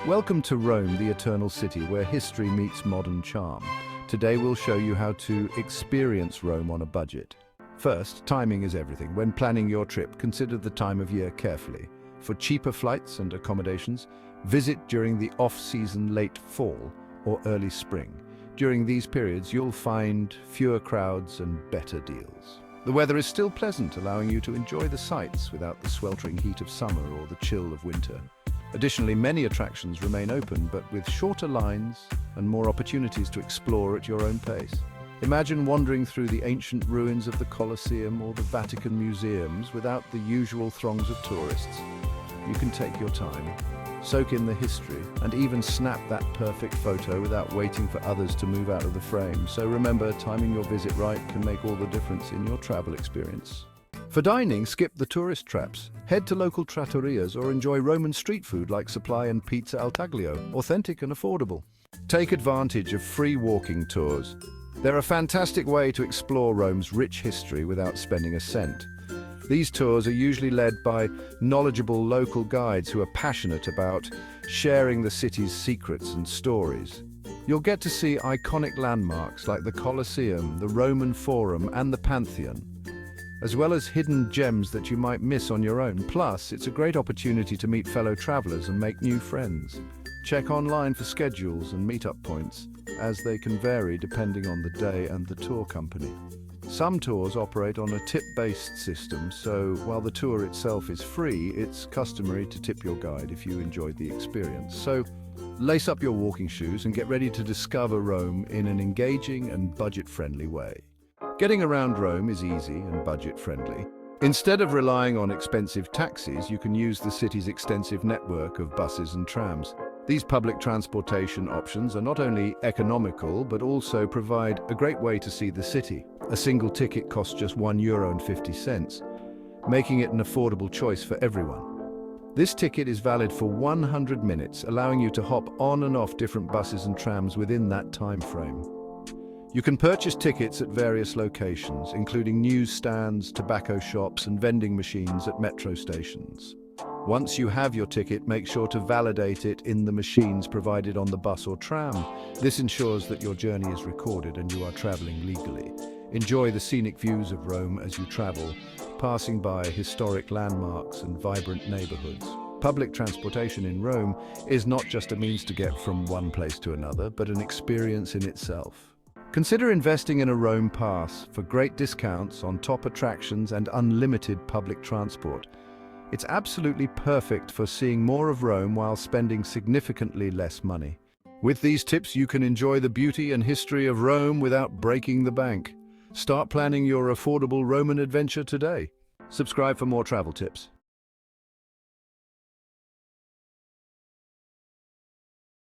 Welcome to Rome, the eternal city where history meets modern charm. Today we'll show you how to experience Rome on a budget. First, timing is everything. When planning your trip, consider the time of year carefully. For cheaper flights and accommodations, visit during the off-season late fall or early spring. During these periods, you'll find fewer crowds and better deals. The weather is still pleasant, allowing you to enjoy the sights without the sweltering heat of summer or the chill of winter. Additionally, many attractions remain open, but with shorter lines and more opportunities to explore at your own pace. Imagine wandering through the ancient ruins of the Colosseum or the Vatican museums without the usual throngs of tourists. You can take your time, soak in the history, and even snap that perfect photo without waiting for others to move out of the frame. So remember, timing your visit right can make all the difference in your travel experience. For dining, skip the tourist traps. Head to local trattorias or enjoy Roman street food like supply and pizza al taglio, authentic and affordable. Take advantage of free walking tours. They're a fantastic way to explore Rome's rich history without spending a cent. These tours are usually led by knowledgeable local guides who are passionate about sharing the city's secrets and stories. You'll get to see iconic landmarks like the Colosseum, the Roman Forum, and the Pantheon, as well as hidden gems that you might miss on your own. Plus, it's a great opportunity to meet fellow travelers and make new friends. Check online for schedules and meetup points, as they can vary depending on the day and the tour company. Some tours operate on a tip-based system, so while the tour itself is free, it's customary to tip your guide if you enjoyed the experience. So, lace up your walking shoes and get ready to discover Rome in an engaging and budget-friendly way. Getting around Rome is easy and budget-friendly. Instead of relying on expensive taxis, you can use the city's extensive network of buses and trams. These public transportation options are not only economical, but also provide a great way to see the city. A single ticket costs just €1.50, making it an affordable choice for everyone. This ticket is valid for 100 minutes, allowing you to hop on and off different buses and trams within that time frame. You can purchase tickets at various locations, including newsstands, tobacco shops, and vending machines at metro stations. Once you have your ticket, make sure to validate it in the machines provided on the bus or tram. This ensures that your journey is recorded and you are traveling legally. Enjoy the scenic views of Rome as you travel, passing by historic landmarks and vibrant neighborhoods. Public transportation in Rome is not just a means to get from one place to another, but an experience in itself. Consider investing in a Rome Pass for great discounts on top attractions and unlimited public transport. It's absolutely perfect for seeing more of Rome while spending significantly less money. With these tips, you can enjoy the beauty and history of Rome without breaking the bank. Start planning your affordable Roman adventure today. Subscribe for more travel tips.